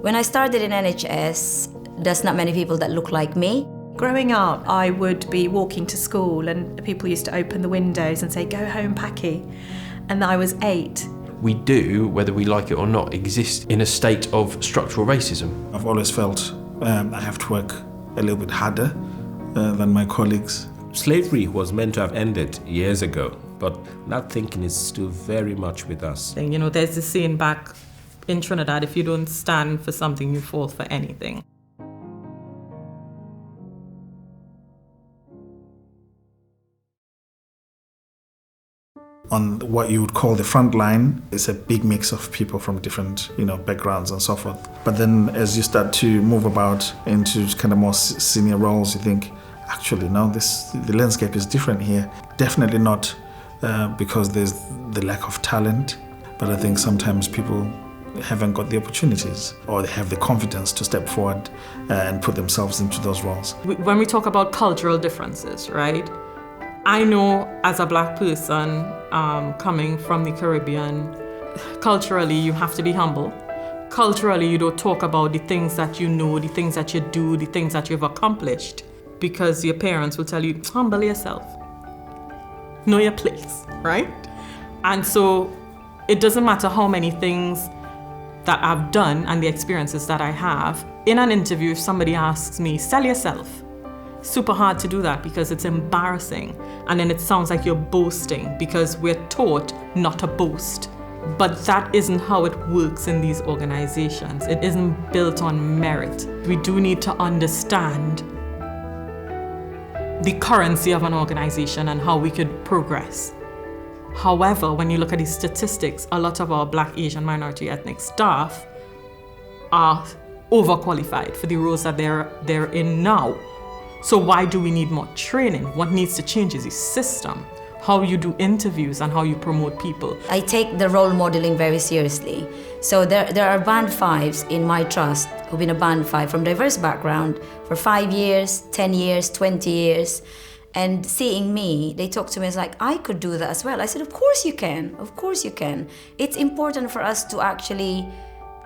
When I started in NHS, there's not many people that look like me. Growing up, I would be walking to school and people used to open the windows and say, "Go home, Packy." And I was 8. We do, whether we like it or not, exist in a state of structural racism. I've always felt I have to work a little bit harder than my colleagues. Slavery was meant to have ended years ago, but that thinking is still very much with us. You know, there's this saying back in Trinidad, if you don't stand for something, you fall for anything. On what you would call the front line, it's a big mix of people from different, backgrounds and so forth. But then as you start to move about into kind of more senior roles, you think, actually, no, the landscape is different here. Definitely not because there's the lack of talent, but I think sometimes people haven't got the opportunities or they have the confidence to step forward and put themselves into those roles. When we talk about cultural differences, right? I know as a black person coming from the Caribbean, culturally you have to be humble. Culturally you don't talk about the things that you know, the things that you do, the things that you've accomplished, because your parents will tell you, humble yourself. Know your place, right? And so it doesn't matter how many things that I've done and the experiences that I have. In an interview, if somebody asks me, sell yourself, super hard to do that because it's embarrassing. And then it sounds like you're boasting because we're taught not to boast. But that isn't how it works in these organizations. It isn't built on merit. We do need to understand the currency of an organization and how we could progress. However, when you look at the statistics, a lot of our Black, Asian, minority ethnic staff are overqualified for the roles that they're in now. So why do we need more training? What needs to change is the system, how you do interviews and how you promote people. I take the role modeling very seriously. So there are band 5s in my trust who've been a band 5 from diverse background for 5 years, 10 years, 20 years. And seeing me, they talk to me as like, I could do that as well. I said, of course you can, of course you can. It's important for us to actually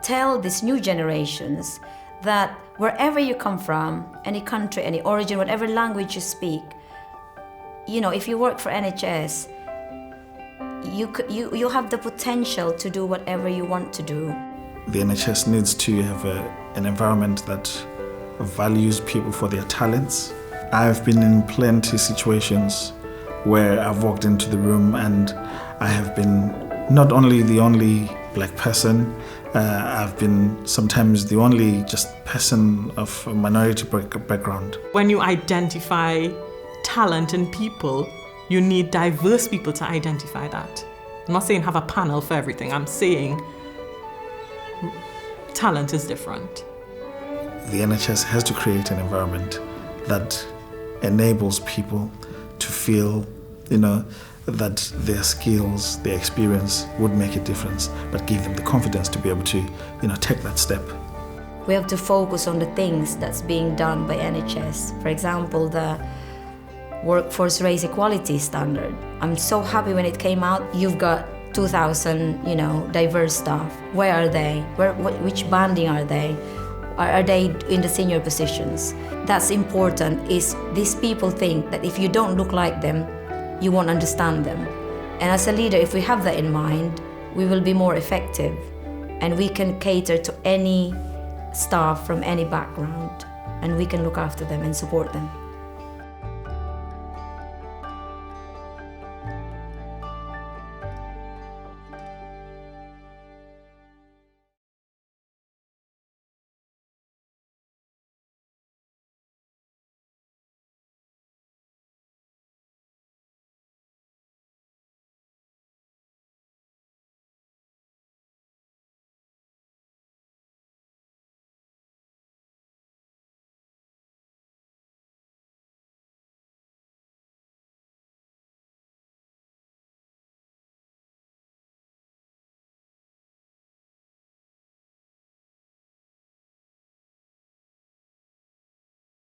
tell these new generations that wherever you come from, any country, any origin, whatever language you speak, if you work for NHS, you have the potential to do whatever you want to do. The NHS needs to have an environment that values people for their talents. I've been in plenty situations where I've walked into the room and I have been not only the only black person, I've been sometimes the only just person of a minority background. When you identify talent in people, you need diverse people to identify that. I'm not saying have a panel for everything. I'm saying talent is different. The NHS has to create an environment that enables people to feel, that their skills, their experience would make a difference, but give them the confidence to be able to, take that step. We have to focus on the things that's being done by NHS. For example, the workforce race equality standard. I'm so happy when it came out. You've got 2,000, diverse staff. Where are they? Which banding are they? Are they in the senior positions? That's important, is these people think that if you don't look like them, you won't understand them. And as a leader, if we have that in mind, we will be more effective and we can cater to any staff from any background and we can look after them and support them.